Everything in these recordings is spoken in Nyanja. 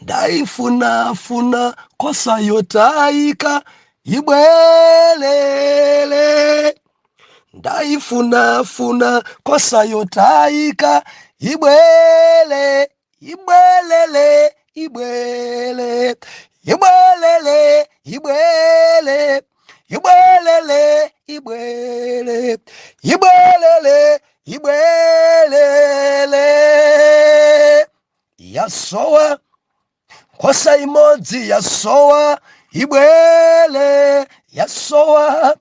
Funa kosa yotaika ibwelele. Funa kosa yotaika ibwele. Ibwelele, ibwele. Ibwelele, ibwele. Ibwelele, ibwele. Ibwelele, ibwelele. Yasowa kosa imodzi yasowa ibwele. Yasowa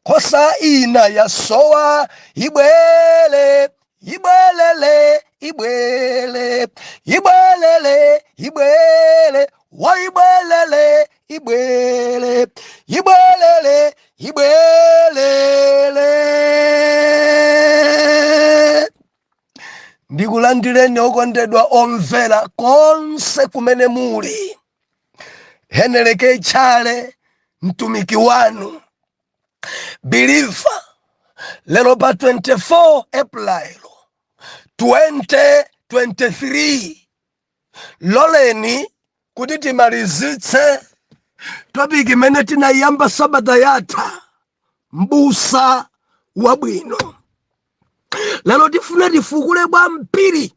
kosa ina yasowa ibwele. Ibwelele, ibwele. Ibwelele, ibwele. Wa ibwelele, ibwele. Ibwelele, ibwelele. Ndikulandireni okondedwa omvera konse kumene muli. Heneleke Tchale mtumiki wanu believer lero pa 24 April 2023 loleni kuti timalizitse topic imene tinayamba sabata yatha, mbusa wabwino. Lero tifuna tifukule bwa mpiri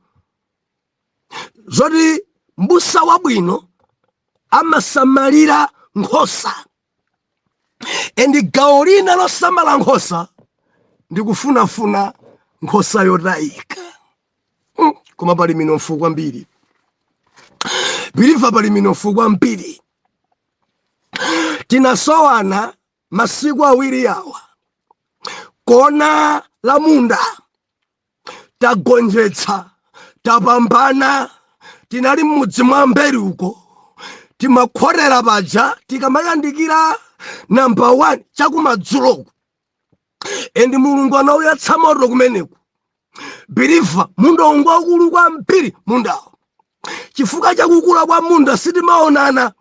zoti mbusa wabwino amasamalira nkhosa, endi gawo lina losamala nkhosa ndikufunafuna nkhosa yotayika. Koma pali minofu kwambiri, biliva pali minofu kwambiri. Tinasowana masiku awiri awa kona la munda, tagonjetsa, tapambana. Tinali m'mudzi mwa mberi uko, timakhorera paja tikamayandikira number 1 chakumadzulo, endi mulungu anawuyatsa moto kumeneku. Biliva munda ungokulu kwambiri mundawo. Chifukwa chakukula kwa munda sitimaonana,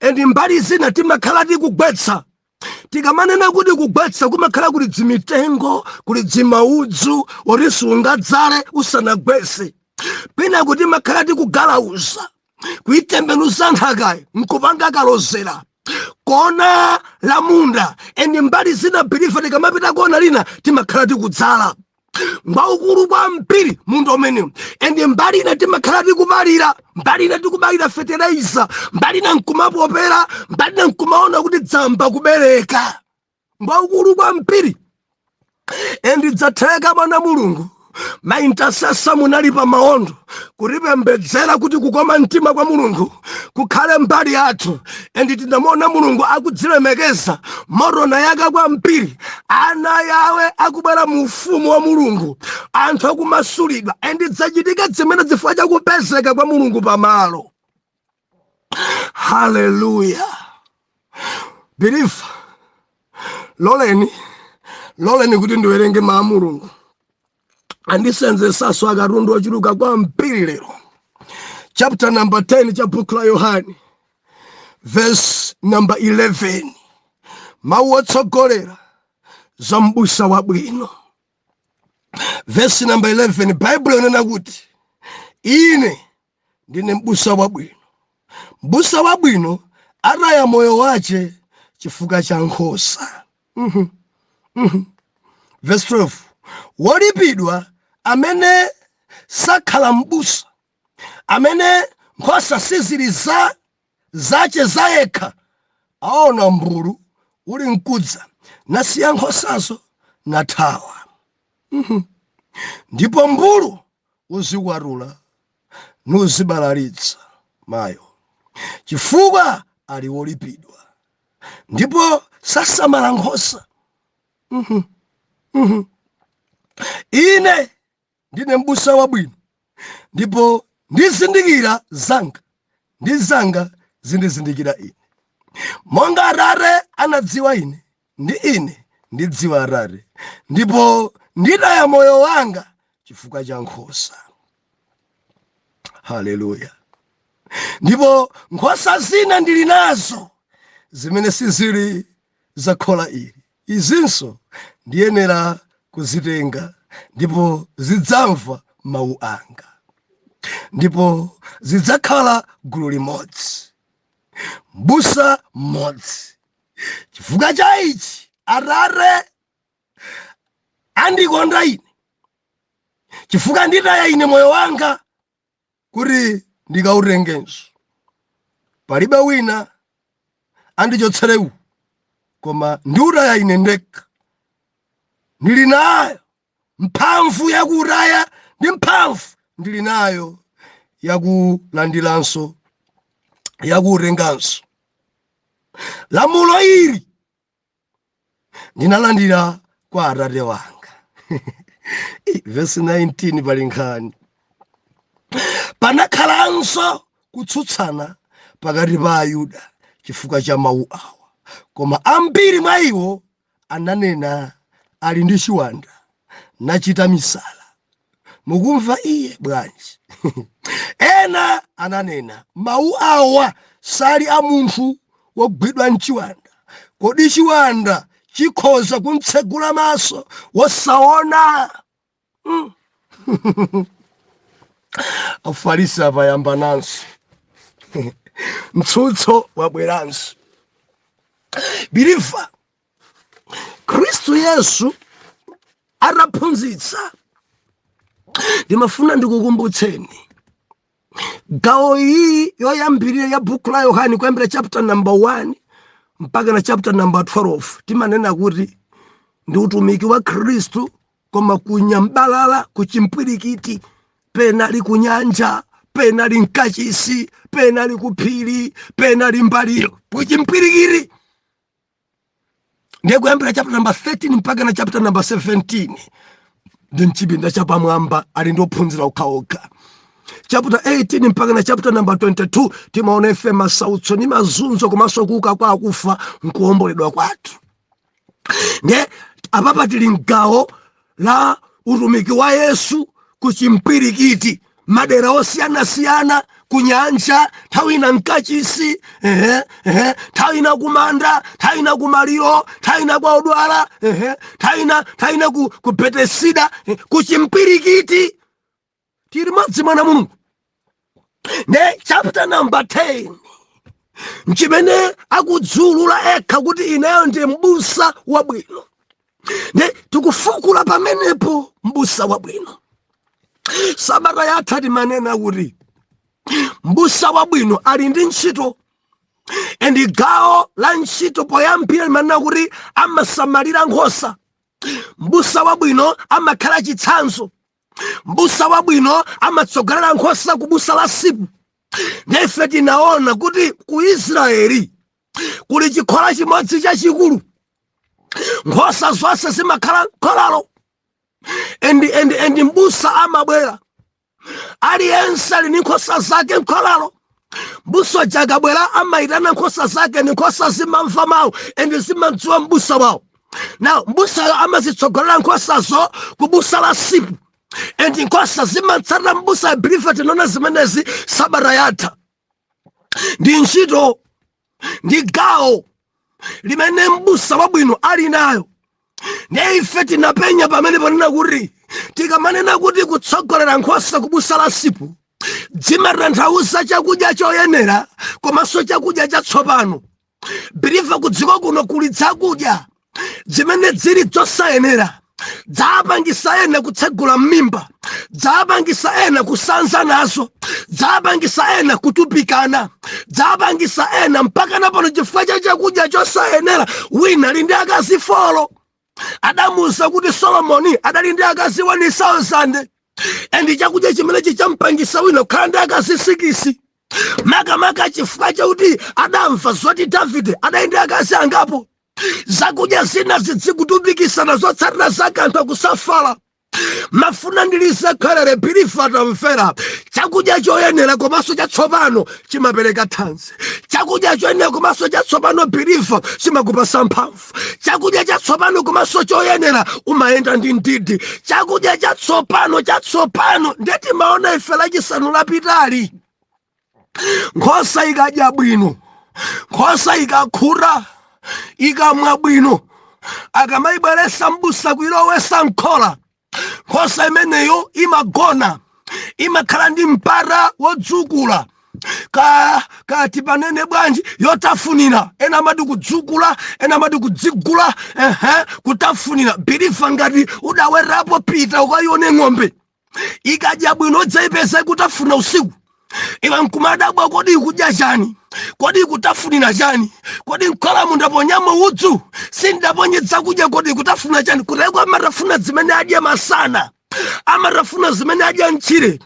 endi mbali zina timakhala tikugwetsa. Tikamanena kuti kugwetsa kumakhala kuti dzimitengo, kuti dzimaudzu oti sungadzale usanagwetse. Pina kuti makhala tikugalauza, kuitembenuza nthakayi nkupanga kalozera kona la munda. Endi mbali zina biliva tikamapita kona lina timakhala tikudzala ngwaukulu kwa mpiri munda umene. Endi mbali ina timakhala tikubalira, mbali ina tikubalira fertilizer, mbali ina nkumapopera, mbali ina nkumaona kuti dzamba kubereka. Ngwaukulu kwa mpiri. Endi dzatheka mwana mulungu maintasesa munali pa maondo kulipembedzera kuti kukoma mtima kwa mulungu kukhale mbali yathu. Endi tinamona mulungu akudzilemekeza morona yaka kwa mpiri, ana yawe akubwera mu ufumu wa mulungu, anthu akumasulidwa. Endi dzachitika zimene zifukwa chakupezeka kwa mulungu pamalo. Haleluya. Biliva loleni kuti ndiwerenge mawu a mulungu andisenzesaso akatundu ochuluka kwa mpiri lero. Chapter number 10 cha book la Yohane, verse number 11. Mawu otsogolera za mbusa wabwino. Verse number 11, Bible inena kuti ine ndine mbusa wabwino. Mbusa wabwino ataya moyo wace chifukwa cha nkhosa. Verse 12, wolipidwa amene sakhala mbusa, amene nkhosa sizili zace zayekha, aona mbulu uli mkudza nasiya nkhosazo nathawa. Ndipo mbulu uzikwatula nuzibalalitsa mayo, chifukwa ali wolipidwa ndipo sasamala nkhosa. Ine ndine mbusa wabwino, ndipo ndizindikira zanga, ndi zanga zindizindikira ine. Monga Atate anadziwa ine, ndi ine ndidziwa Atate, ndipo nditaya moyo wanga chifukwa cha nkhosa. Haleluya. Ndipo nkhosa zina ndili nazo zimene sizili za khola ili, izinso ndiyenera kuzitenga ndipo zidzamva mawu anga. ndipo zidzakhala gulu limodzi, m'busa mmodzi. Chifukwa cha ichi Atate andikonda ine, chifukwa nditaya ine moyo wanga kuti ndikautengenso. Palibe wina andichotsere uwu, koma ndiutaya ine ndekha. Ndili nayo mphamvu yakutaya ndi mphamvu ndili nayo yakulandiranso, yakutenganso. Lamulo ili ndinalandira kwa Atate wanga. Verse 19 pali nkhani. Panakhalanso kutsutsana pakati pa Ayuda chifukwa cha mawu awa, koma ambiri mwa iwo ananena ali ndi chiwanda nachita misala. Mukumva iye bwanji? Ena ananena mawu awa sali a munthu wogwidwa mchiwanda. Kodi chiwanda chikhoza kumtsegula maso wosaona? Afarisi apayamba nanso. Mtsutso wabweranso. Biliva, Khristu Yesu anaphunzitsa. Ndimafuna ndikukumbutseni gawo iyi yoyambirira ya buku la Yohane kuyambira chapter number 1 mpaka na chapter number 12 timanena kuti ndi utumiki wa Khristu, koma kunyambalala kuchimpwirikiti, penali kunyanja, penali mkachisi, penali kuphiri, penali mbaliro, kuchimpwirikiti. Ndiye kuyambira chapter number 13 mpaka na chapter number 17 ndi mchipinda chapamwamba ali ndophunzira okhaokha. Chapter 18 mpaka na chapter number 22 timaona ife masautso ni mazunzo komanso kuuka kwa akufa nkuomboledwa kwathu. Ndiye apapa tili mgawo la utumiki wa Yesu kuchimpwirikiti, madera osiyana-siyana, kunyanja, nthawi ina mkachisi, nthawi ina kumanda, nthawi ina kumaliro, nthawi ina kwa odwala, nthawi ina ku Betesida, kuchimpwirikiti tili modzi mwana Mulungu. Ne chapter number 10 nchimene akudzulula ekha kuti ineyo ndi m'busa wabwino. Ne tikufukula pamenepo m'busa wabwino. Sabata yatha timanena kuti m'busa wabwino ali ndi ntchito, ndi gawo la ntchito poyambira limanena kuti amasamalira nkhosa. M'busa wabwino amakhala chitsanzo. M'busa wabwino amatsogolera nkhosa ku busa la sipu. Ndife tinaona kuti ku Israeli kuli chikhola chimodzi chachikulu. Nkhosa zonse zimakhala m'kholalo. Endi m'busa amabwera. Aliyense ali ndi nkhosa zake m'kholalo. M'busa akabwera amayitana nkhosa zake, ndi nkhosa zimamva mawu endi zimadziwa m'busa wawo. Now m'busa amazitsogolera nkhosazo ku busa la sipu. Endi nkhosa zimatsata m'busa. Biliva tinaona zimenezi sabata yatha. Ndi ntchito, ndi gawo limene m'busa wabwino ali nayo. Ndiye ife tinapenya pamene panena kuti tikamanena kuti kutsogolera nkhosa ku busa la sipu zimatanthauza chakudya choyenera komanso chakudya chatsopano. Biliva kudziko kuno kuli zakudya zimene zili zosayenera. Dzapangisa ena kutsegula m'mimba, dzapangisa ena kusanza nazo, dzapangisa ena kutupikana, dzapangisa ena mpaka napano chifukwa cha chakudya chosayenera. Wina ali ndi akazi 4. Adamuwuza kuti Solomoni adali ndi akazi 1,000, endi chakudya chimene chichampangisa wina kukhala ndi akazi 6. Makamaka chifukwa chakuti adamva zoti Davide adali ndi akazi angapo. Zakudya zina zizikutupikisana zotsatira zake anthu akusafala. Mafuna ndilize khalere Biliva tamvera. Chakudya choyenera komanso chatsopano chimapereka thanzi. Chakudya choyenera komanso chatsopano Biliva chimakupasa mphamvu. Chakudya chatsopano komanso choyenera umayenda ndi ndidi. Chakudya chatsopano ndeti maona ife lachisanu lapitali. Nkhosa ikadya bwino, nkhosa ikakhura, ikamwa bwino, akamayibweresa m'busa kuilowesa m'khola, nkhosa imeneyo imagona, imakhala ndi mpara wodzukula kati panene bwanji yotafunira. Ena amati kudzukula, ena amati kudzigula, kutafunira. Bilifa ngati udawerapo pita ukaione ng'ombe ikadya bwino dzaipeza kutafuna usiku, iwe nkumadabwa kodi ikudya chani, kodi ikutafunira chani, kodi nkhola ndaponyamo udzu sindaponyetsa kudya, kodi ikutafuna chani. Kutekwa amatafuna zimene adya masana, amatafuna zimene adya mchire,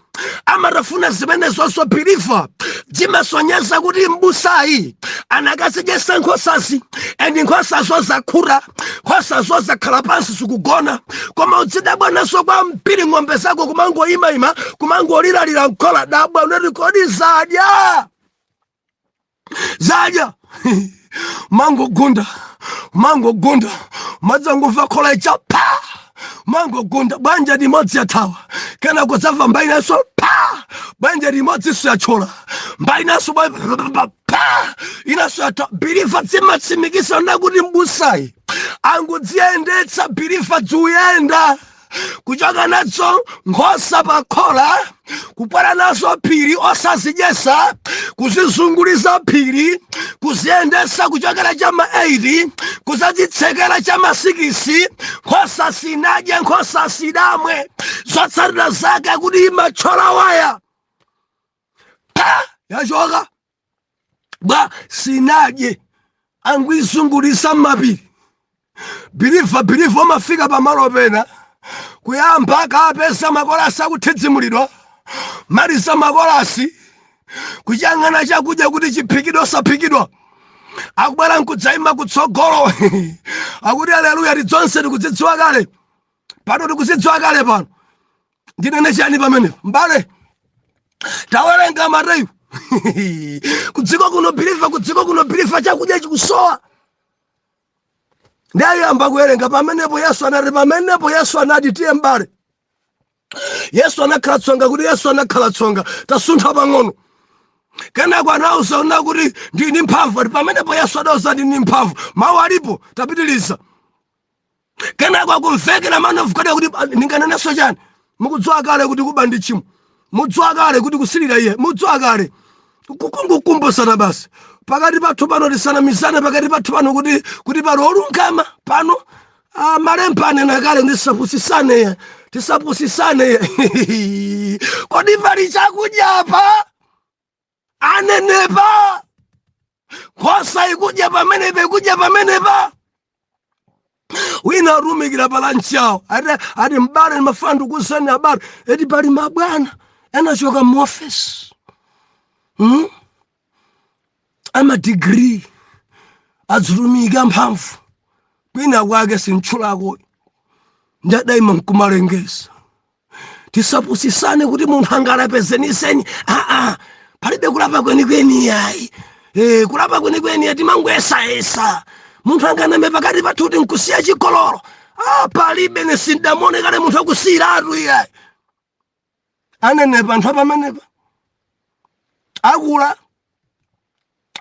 amatafuna zimene zonso bilifa zimasonyeza kuti mbusayi anakazidyesa nkhosasi, endi nkhosazo zakhura, nkhosazo zakhala pansi zikugona. Koma udzidabwa naso kwa mpiri ng'ombe zako kumangoyimayima, kumangoliralira nkhola. Dabwa unati kodi zadya mangogunda madzangomva khola icha pa mangogunda bwanja limodzi yathawa, kena kudzamva mbayinaso pa bwanja limodzi so yachola, mbayinaso pa inaso yathawa. Bilifa zimatsimikisa nakuti mbusayi angudziyendetsa, bilifa dziuyenda kuchoka nazo nkhosa pa khola, kupwera nazo phiri osazidyesa, kuzizunguliza phiri, kuziyendesa kuchokera chama 8 kuzadzitsekera chama 6. Nkhosa sinadya, nkhosa sidamwe, zotsatira zake kuti imachola waya pa yachoka bwa sinadye, anguizungulisa m'mapiri. Bilifa umafika pamalo pena kuyamba akapesa makolasi akuthedzimulidwa, malisa makolasi kuchang'ana chakudya kuti chiphikidwa osaphikidwa, akubwera nkudzaima kutsogolo akuti aleluya, tidzonse tikudzidziwa kale pano, tikudzidziwa kale pano. Ndinene chani pamenepo mbale? Tawerenga Mateyu kudziko kuno bilifa chakudya chikusowa. Ndayamba kuwerenga pamenepo Yesu anati tiye mbale. Yesu anakhala tsonga, kuti Yesu anakhala tsonga tasuntha pang'ono. Kenako anauza una kuti ndini mphamvu, pamenepo Yesu adauza ndini mphamvu, mawu alipo tapitiliza. Kenako akumvekera manofu kuti ndinganeneso chani. Mukudziwa kale kuti kuba ndi chimo, mudziwa kale kuti kusilira iye, mudziwa kale kukumbukumbutsana basi pakati pathu pano, tisanamizane pakati pathu pano kuti pano olungama pano. Malemba anena kale tisapusisane kodi pali chakudya pa anenepa, nkhosa ikudya pamenepa. Wina arumikira palanchi yawo ati mbale mafandu kusani abale eti pali mabwana anachoka muofesi ama degree adzulumika mphamvu kwina kwake sintchulako ndadaima nkumalengeza. Tisapusisane kuti munthu angalapezeniseni, palibe kulapa kwenikweni yayi, kulapa kwenikweni timangwesayesa. Munthu anganame pakati pathu kuti nkusiya chikololo, palibe nesindamone kale munthu akusiyiratu yayi. Anenepa anthu apamenepa akula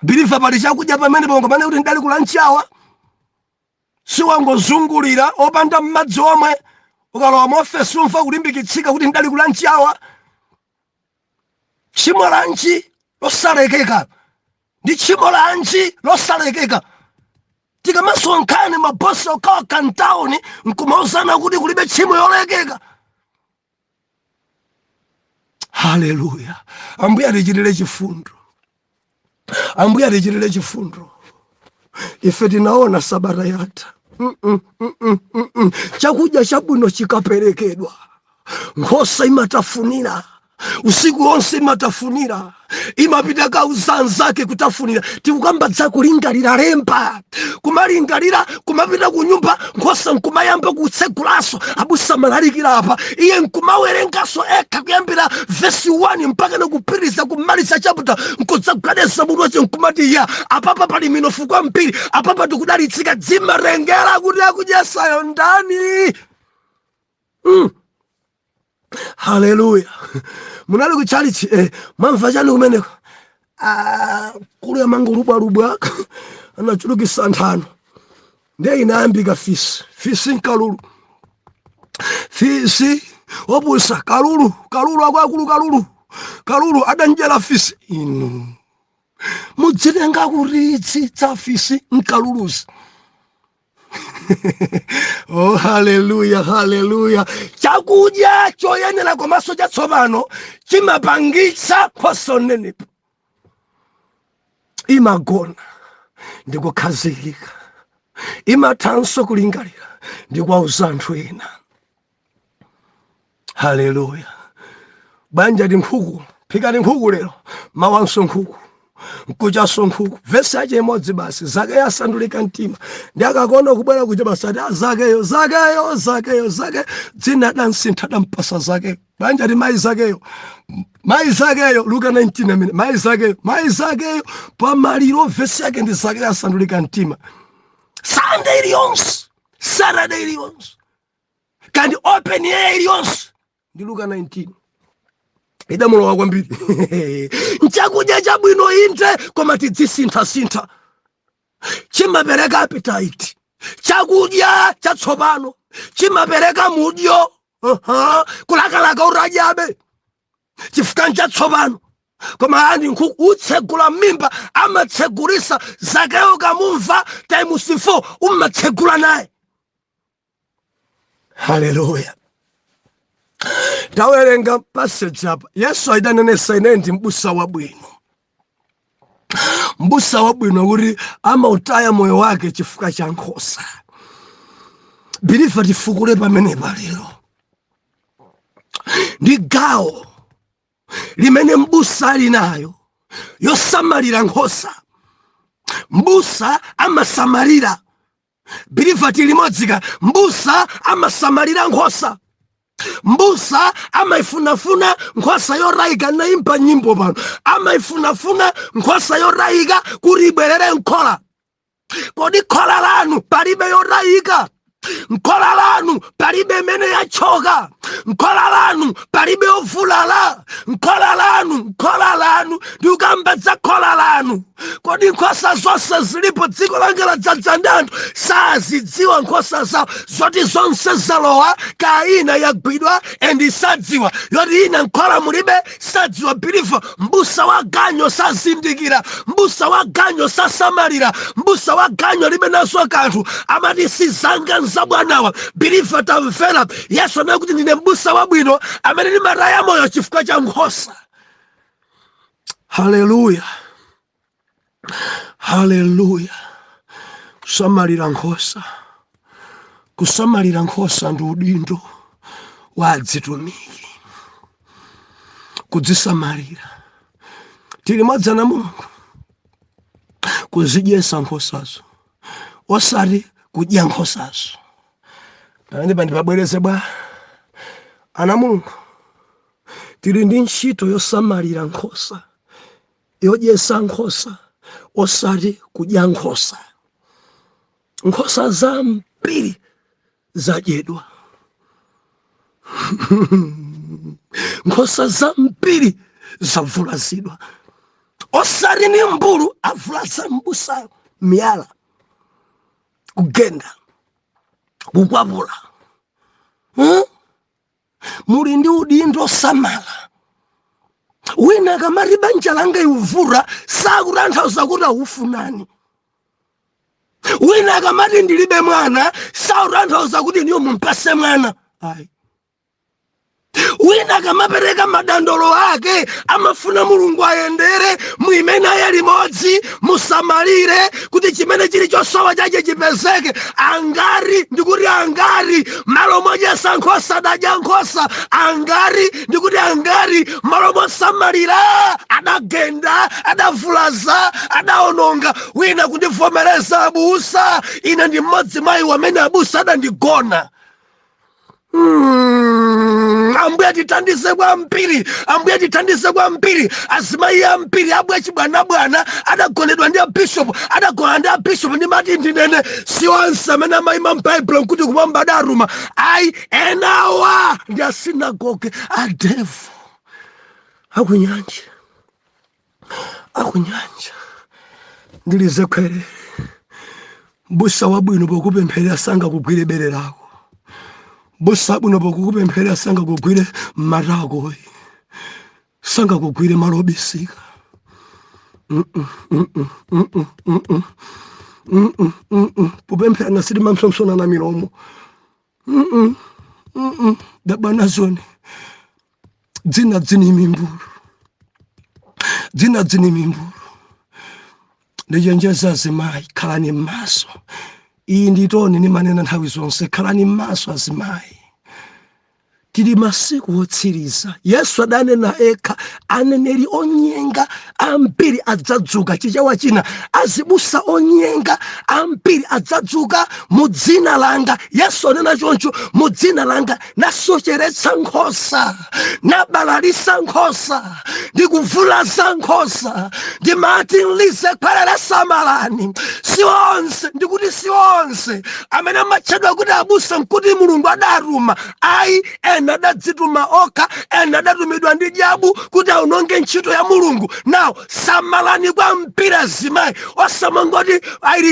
bilifa pali chakudya pamenepa, ngomane kuti ndali kula nchawa siwangozungulira opanda m'madzi omwe ukalowa muofesi umfa kulimbikitsika kuti ndali kula nchawa. Tchimo lanji losalekeka ndi tchimo lanji losalekeka. Tikamasonkhane mabosi okawa kantauni nkumauzana kuti kulibe tchimo yolekeka. Haleluya. Ambuye atichitire chifundo, Ambuye atichitire chifundo. Ife tinaona sabata yatha chakudya chabwino chikaperekedwa, nkhosa imatafunira usiku wonse, imatafunira, imapita kauzanzake kutafunira. Tikukamba dzakulingalira lemba, kumalingalira kumapita kunyumba, nkhosa nkumayamba kutsegulaso abusa malalikira apa, iye nkumawerengaso eka kuyambira verse 1 mpaka nakupitiriza kumaliza chapter, nkudzagwadeza mutu wace nkumati ya apapa pali minofu kwambiri, apapa tikudalitsika dzimarengera kuti akudyasayo ndani. Haleluya. Munali kuchalichi mwamva chani kumeneko? Kulu ya mangu rubwa anachulukisa nthano. Ndiye inayambika fisi nkalulu. Fisi obusa kalulu akwakulu kalulu adanjela fisi inu mudzilenga kuritsi tsa fisi nkalulusi. Oh, haleluya. Chakudya choyenera komanso chatsopano chimapangitsa nkhosa nenepo imagona ndikukhazikika, imathanso kulingalira ndikwauza anthu ena. Haleluya. Banja ndi nkhuku, phikani nkhuku lero, mawanso nkhuku, nkuchaso nkhuku. Vesi yache imodzi basi, Zakeyo asandulika mtima. Ndi akakona kubwera kuja basi ati Zakeyo, dzina dansintha dampasa Zakeyo. Banja ndi mayi Zakeyo, Luka 19 amene, mayi Zakeyo, pamaliro vesi yake ndi Zakeyo asandulika mtima. Sunday iliyonse, Saturday iliyonse, kandi open air iliyonse, ndi Luka 19. Idamulowa kwambiri. Nchakudya chabwino inde koma tidzisintha. Chimapereka appetite. Chakudya chatsopano chimapereka mudyo. Kulakalaka urajabe. Chifukwa chatsopano. Koma ani nkhuku utsegula mimba amatsegulisa. Zakeyo kamumva times 4 umatsegula naye. Haleluya. Tawerenga passage apa. Yesu aidanenesa ine ndi mbusa wabwino. Mbusa wabwino kuti amautaya moyo wake chifukwa cha nkhosa. Bilifa tifukule pamenepa lero. Ndi gawo limene mbusa ali nayo yosamalira nkhosa. Mbusa amasamalira. Bilifa tilimodzika, mbusa amasamalira nkhosa. Mbusa amaifunafuna nkhosa yorayika naimba nyimbo pano. Amaifunafuna nkhosa yorayika kuti ibwerere nkhola. Kodi khola lanu palibe yorayika? Nkhola lanu palibe mene yachoka? Nkhola lanu palibe ovulala? Nkhola lanu ndiukambedza khola lanu. Kodi nkhosa zonse zilipo dziko langa ladzaza ndi anthu sazidziwa nkhosa zawo zoti zonse zalowa kaina yagwidwa endi sadziwa yoti ina nkhola mulibe sadziwa. Bilifa mbusa wa ganyo sazindikira, mbusa wa ganyo sasamalira, mbusa wa ganyo libe naso kanthu amati sizanga nzabwanawa. Bilifa tamvera Yesu amene kuti ndine mbusa wabwino amene ndimataya moyo chifukwa cha nkhosa. Haleluya. Kusamalira nkhosa ndi udindo wa adzitumiki. Kudzisamalira tili modzi na Mulungu, kuzidyesa nkhosazo osati kudya nkhosazo. Ndipo ndipabwereze bwa ana Mulungu, tili ndi ntchito yosamalira nkhosa, yodyesa nkhosa osati kudya nkhosa. Nkhosa zambiri zadyedwa. Nkhosa zambiri zavulazidwa. Osati ni mbulu avulaza mbusa miyala, kugenda, kukwapula. Muli ndi udindo samala. Wina kamati banja langa ivura sakutanthauza kuti ufunani. Wina kamati ndilibe mwana sakutanthauza kuti niyo mumpase mwana. Ayi. Wina kamapereka madandolo ake amafuna Mulungu ayendere muimene aye limodzi musamalire kuti chimene chili chosowa chache chipezeke. Angari ndikuti angari malo modyesa nkhosa adadya nkhosa. Angari ndikuti angari malo mosamalira adagenda, adavulaza, adaononga. Wina kundivomereza abusa, ine ndi mmodzi mwa iwo amene abusa adandigona. Ambuye tithandize kwambiri. Azimayi ambiri abwe chibwanabwana adagonedwa ndi bishop, adagona ndi bishop. Ndimati ndinene si onse amene amayima m'Baibulo nkuti kumwamba adaruma. Ayi enawa ndi asinagoge adevu akunyanja. Ndilize kwere mbusa wabwino pokupemphera sanga kugwire bere lako. Busa buno bokukupemphera sanga kugwire matako. Sanga kugwire malobisika. Kupemphera nasiri mamsomsona na milomo. Dabana zone. Dzina dzini mimbulu. Dzina dzini mimbulu. Ndijenjeza azimayi khalani maso. Iyi nditoni ni manena nthawi zonse khalani maso azimayi. Tili masiku otsiriza. Yesu adanena eka aneneri onyenga ambiri adzadzuka chichewa china azibusa onyenga ambiri adzadzuka mu dzina langa. Yesu anena choncho mu dzina langa nasocheretsa nkhosa nabalalisa nkhosa ndikuvulaza nkhosa ndimati nlize khwalera samalani. Sionse ndikuti sionse amene amatchedwa kuti abusa nkuti Mulungu adaruma ayi ena adadzituma okha ena adatumidwa ndi jabu kuti aunonge ntchito ya Mulungu. Now samalani kwa mpira azimayi osamangoti I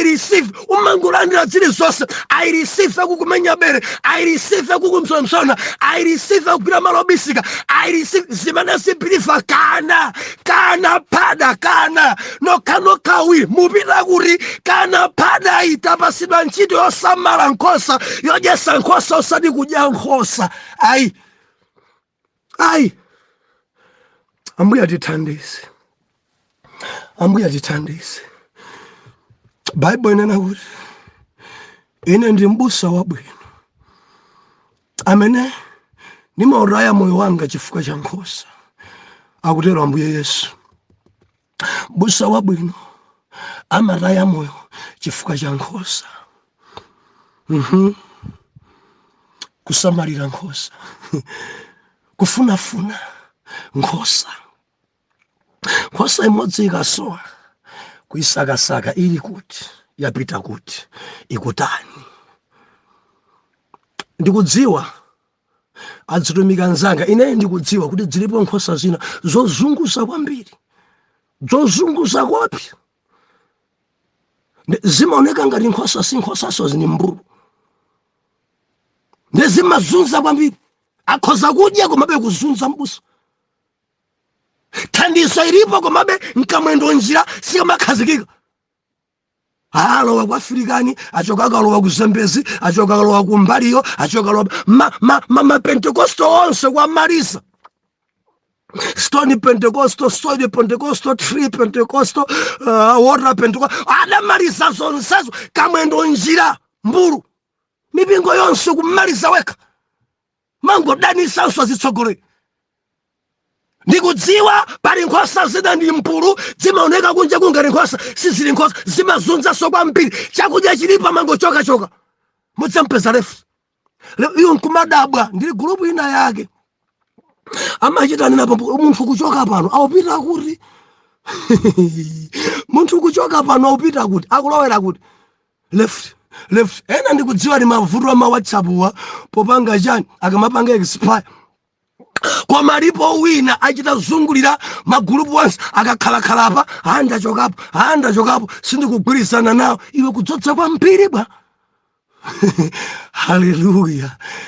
receive umangulandira zili zonse. I receive kukumenya bere, I receive kukumsomsona, I receive kugwira malobisika, I receive zimene sipilifa kana pada kana nokawi mupita kuti kana pada itapasidwa ntchito yosamala nkhosa yodyesa nkhosa osati kudya nkhosa. Ayi Ambuye atithandize. Ambuye atithandize. Bible inena kuti ine ndi mbusa wabwino amene nimauraya moyo wanga chifukwa cha nkhosa, akutero Ambuye Yesu. Mbusa wabwino amaraya moyo chifukwa cha nkhosa. Kusamalira nkhosa. Kufunafuna nkhosa. Nkhosa imodzi ikasowa kuisakasaka ili kuti yapita kuti ikutani. Ndikudziwa adzitumika nzanga ine ndikudziwa kuti zilipo nkhosa zina zozunguza kwambiri, zozunguza kopi zimaoneka ngati nkhosa si nkhosaso zini mbulu ndezimazunza kwambiri akhoza kudya komabe kuzunza mbusa. Thandizo ilipo komabe nkamwendo njira sikamakhazikika. Alowa kwa Afrikani, achoka kalowa ku Zambezi, achoka kalowa ku Mbaliyo, achoka kalowa ma Pentecosto onse kwa Marisa. Stony Pentecostal, Soil Pentecostal, Tree Pentecostal, Water Pentecostal. Ada Marisa zonsezo kamwendo njira mbulu. Mipingo yonse ku Marisa weka. Mango dani sanso zitsogole. Ndikudziwa pali nkhosa zina ndi mpulu zimaoneka kunja kungati nkhosa sizili nkhosa zimazunza so kwambiri chakudya chilipa mango choka mudzampeza refu. Iyo nkumadabwa ndili gulupu ina yake amachita ninapo munthu kuchoka pano awupita kuti munthu kuchoka pano awupita kuti akulowera kuti left. Ena ndikudziwa ni mavuto wa WhatsApp wa popanga chani akamapanga expire. Kwa maripo wina achita zungulira magulupu onse akakhalakhala apa anda chokapo sindikugwirizana nawo iwe kudzodza kwambiri bwa.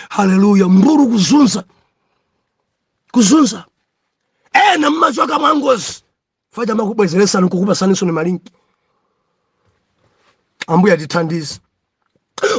Haleluya mbulu kuzunza ena mmachoka mwangozi faja makubwezeresa nkukupasaniso ni malinki. Ambuye atithandize.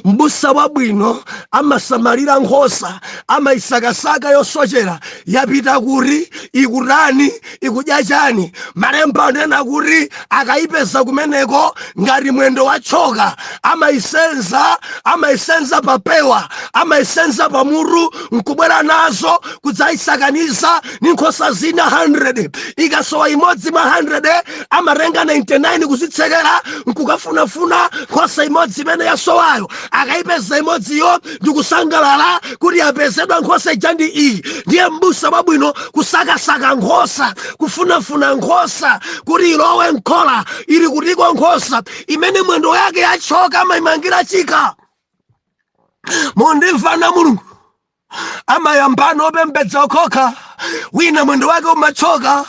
Mbusa wabwino amasamalira nkhosa amaisakasaka yosochera yapita kuti ikutani ikudya chani. Malemba anena kuti akayipeza kumeneko ngati mwendo wachoka amaisenza papewa amaisenza pamutu nkubwera nazo kudzayisakaniza ni nkhosa zina 100. Ikasowa imodzi mwa 100 amarenga 99 kuzitsekera nkukafunafuna nkhosa imodzi imene yasowayo. Akaipeza imodziyo ndikusangalala kuti yapezedwa nkhosa ijandi iyi. Ndiye mbusa wabwino kusakasaka nkhosa kufunafuna nkhosa kuti ilowe nkhola ili kutiko nkhosa imene mwendo yake yachoka amayimangira chika. Mondimva na Mulungu amayambano opembedza okhoka wina mwendo wake umachoka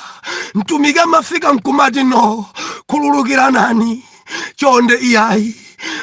mtumiki amafika mkumati no kululukira nani chonde iyayi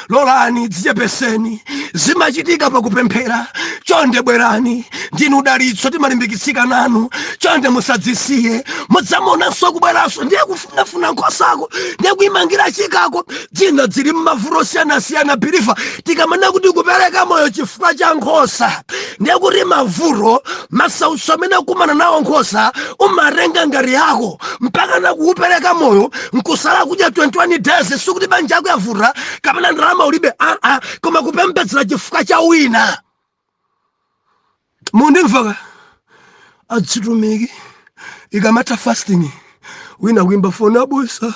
lolani dzichepeseni zimachitika pakupemphera. Chonde bwerani, ndinu dalitso timalimbikitsika nanu. Chonde musadzisiye, mudzamonanso kubweranso. Ndiye kufunafuna nkhosako, ndiye kuyimangira chikako. Dzina zili m'mavuto osiyanasiyana biliva, tikamana kuti kupereka moyo chifukwa cha nkhosa. Ndiye kuti mavuto masautso amene akumana nawo nkhosa umatenga ngati yako mpaka na kuupereka moyo nkusala kudya 21 days. Sikuti banja yako yavuta kapena ndalama ulibe, koma kupembedzera chifukwa cha wina. Mundimvaka adzitumiki ikamata fasting wina kuimba foni abusa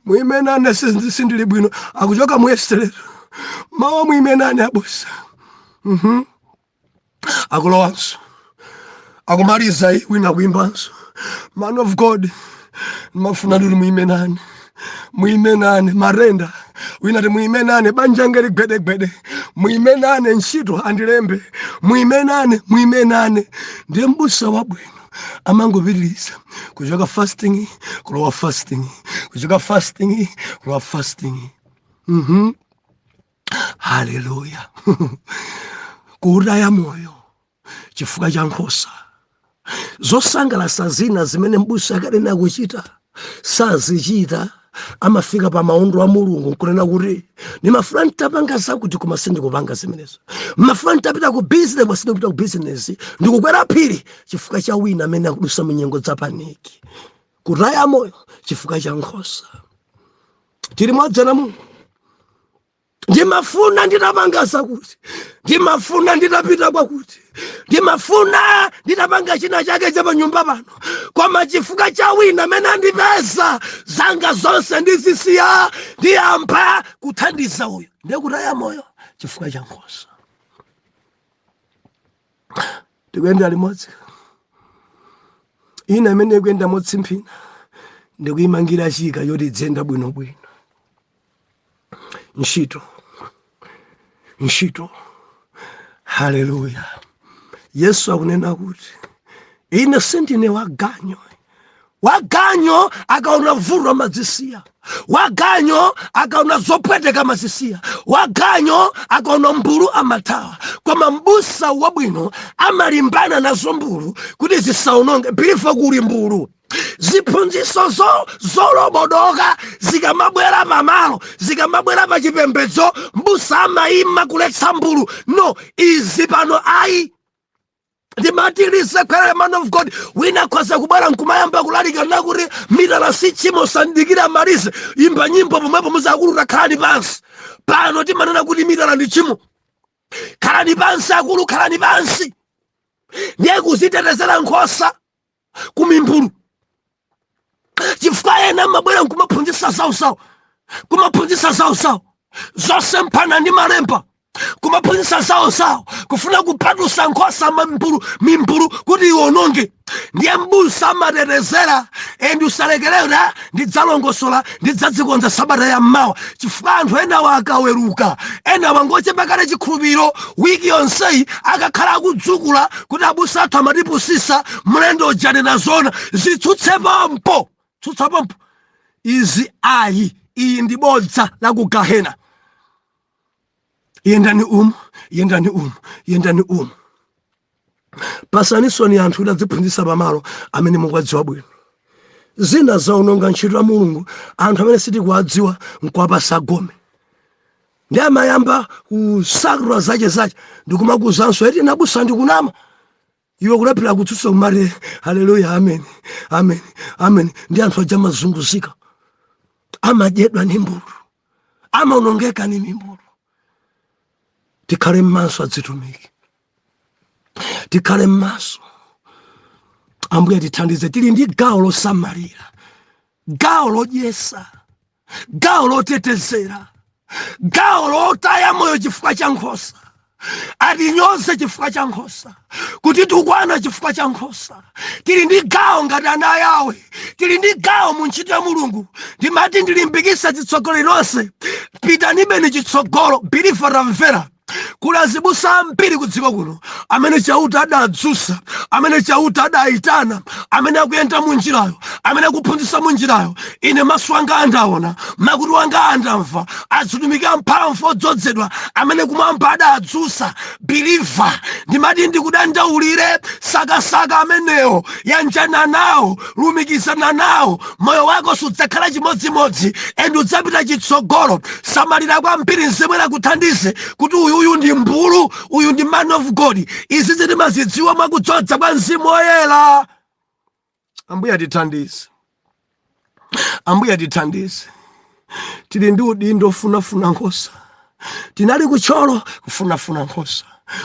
muimenane sindili bwino akuchoka muyesterero mawa muimenane abusa akulowanso akumaliza wina kuimbanso. Man of God, mafuna nduli muimenane marenda wina ti muimenane banja ngeli gwedegwede muimenane ntchito andilembe muimenane. Ndiye mbusa wabwino amangopitiriza kuchoka fasting kulowa fasting, kuchoka fasting kulowa fasting. Haleluya. Kudaya moyo chifukwa cha nkhosa. Zosangalatsa zina zimene mbusa akanena kuchita sazichita, amafika pa maondo a Mulungu kunena kuti ndimafuna nditapanga zakuti koma sindikupanga zimenezo. Mafuna nditapita ku business koma sindikupita ku business. Ndikukwera phiri chifukwa cha wina amene akudusa munyengo za paniki. Kudaya moyo chifukwa cha nkhosa. Tili mwadzana Mulungu. Ndimafuna nditapanga zakuti, ndimafuna nditapita kwakuti, ndimafuna nditapanga china chake cha pa nyumba pano, koma chifukwa cha wina amene andipeza zanga zonse ndizisiya ndiyamba kuthandiza uyo. Ndiye kutaya moyo chifukwa cha nkhosa. Tikuyenda limodzi. Ina amene ikuyenda motsimphina ndikuyimangira chika yoti dzenda bwinobwino. Ntchito. Haleluya. Yesu akunena kuti ine sindine waganyo akaona vuto amazisiya, waganyo akaona zopweteka amazisiya, waganyo akaona mbulu amathawa. Koma mbusa wabwino amalimbana nazo mbulu kuti zisaononge. Bilifa kuli mbulu ziphunzitso zolobodoka zikamabwera pamalo, zikamabwera pa chipembedzo, mbusa amayima kuletsa mbulu. No, izi pano ayi ndimatilise kwera. Man of God wina khoza kubwera nkumayamba kulalika nakuti mitala si chimo sandikira malize imba nyimbo pomwepo muzakuluta khalani pansi. Pano timanena kuti mitala ndi chimo. Khalani pansi akulu, khalani pansi. Ndiye kuzitetezera nkhosa kumimbulu. Chifukwa ena mabwera nkumaphunzitsa zawo zonse mpana ndi malemba, kumaphunzitsa zawo kufuna kupatusa nkhosa mimbulu kuti iwononge. Ndiye mbusa amatetezera ndi usalekerera ndidzalongosola ndidzadzikonza sabata ya mmawa. Chifukwa anthu enawa akaweruka, enawa ngochepakale chikhulupiriro wiki yonseyi akakhala akudzukula kuti abusa athu amatipusisa mlendo ojanena zona zitsutse pompo. Iyi ndi bodza la ku Gahena. Yendani umu. Pasanisoni anthu kuti adziphunzitsa pamalo amene mukuwadziwa bwino. Zina zaononga ntchito ya Mulungu, anthu amene sitikuwadziwa nkuwapasa gome. Ndi amayamba kusakura zache ndikumakuzanso eti nabusa ndikunama. Iwe kulapira kutsutsa kumati haleluya, amen. Ndi anthu aja amazunguzika, amadyedwa ndi mbulu, amaonongeka ndi mimbulu. Tikhale m'maso adzitumiki, tikhale m'maso. Ambuye tithandize. Tili ndi gawo losamalira, gawo lodyesa, gawo lotetezera, gawo lotaya moyo chifukwa cha nkhosa. Atinyoze chifukwa cha nkhosa, kuti tukwana chifukwa cha nkhosa. Tili ndi gawo ngati ana yawe, tili ndi gawo mu ntchito ya Mulungu. Ndimati ndilimbikitsa chitsogolo lonse, pitanibe ni chitsogolo. Bilifa tamvera kuli azibusa ambiri kudziko kuno amene chauta adadzusa, amene chauta adayitana, amene akuyenda munjirayo, amene akuphunzitsa munjirayo. Ine maso anga andaona, makutu anga andamva, azitumiki amphamvu odzozedwa amene kumwamba adadzusa. Believer, ndimati ndikudandaulire sakasaka amenewo, yanjana nawo, lumikizana nawo, moyo wako sudzakhala chimodzimodzi ende udzapita chitsogolo. Samalira kwambiri Mzimu akuthandize kuti uyu ndi mbulu, uyu ndi man of God. Izi timazidziwa mwakudzodza kwa Mzimu Woyera. Ambuye atithandize, Ambuye atithandize. Tili ndi udindo ofunafuna nkhosa. Tinali kucholo kufunafuna nkhosa,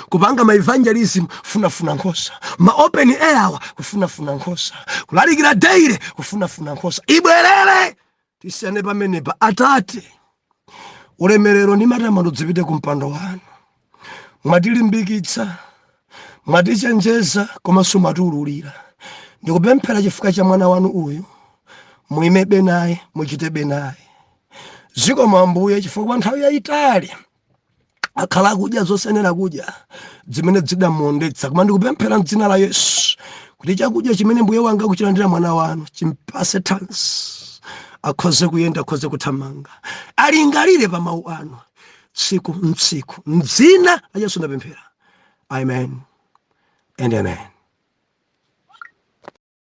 kupanga ma evangelism kufunafuna nkhosa, ma open air kufunafuna nkhosa, kulalikira daily kufunafuna nkhosa. Ibwerere tisiyane pamenepa. Atate, ulemerero ndi matamando zipite ku mpando wanu. Mwatilimbikitsa, mwatichenjeza, komanso mwatiululira. Ndikupemphera chifukwa cha mwana wanu uyu, muimebe naye, muchitebe naye. Zikomo Ambuye chifukwa kwa nthawi yayitali akhala kudya zosenera kudya zimene zidamuondetsa. Koma ndikupemphera m'dzina la Yesu kuti chakudya chimene Mbuye wanga kuchilandira mwana wanu chimpase thanzi, akhoze kuyenda, akhoze kuthamanga, alingalire pa mawu anu tsiku mtsiku. M'dzina la Yesu ndapemphera, amen and amen.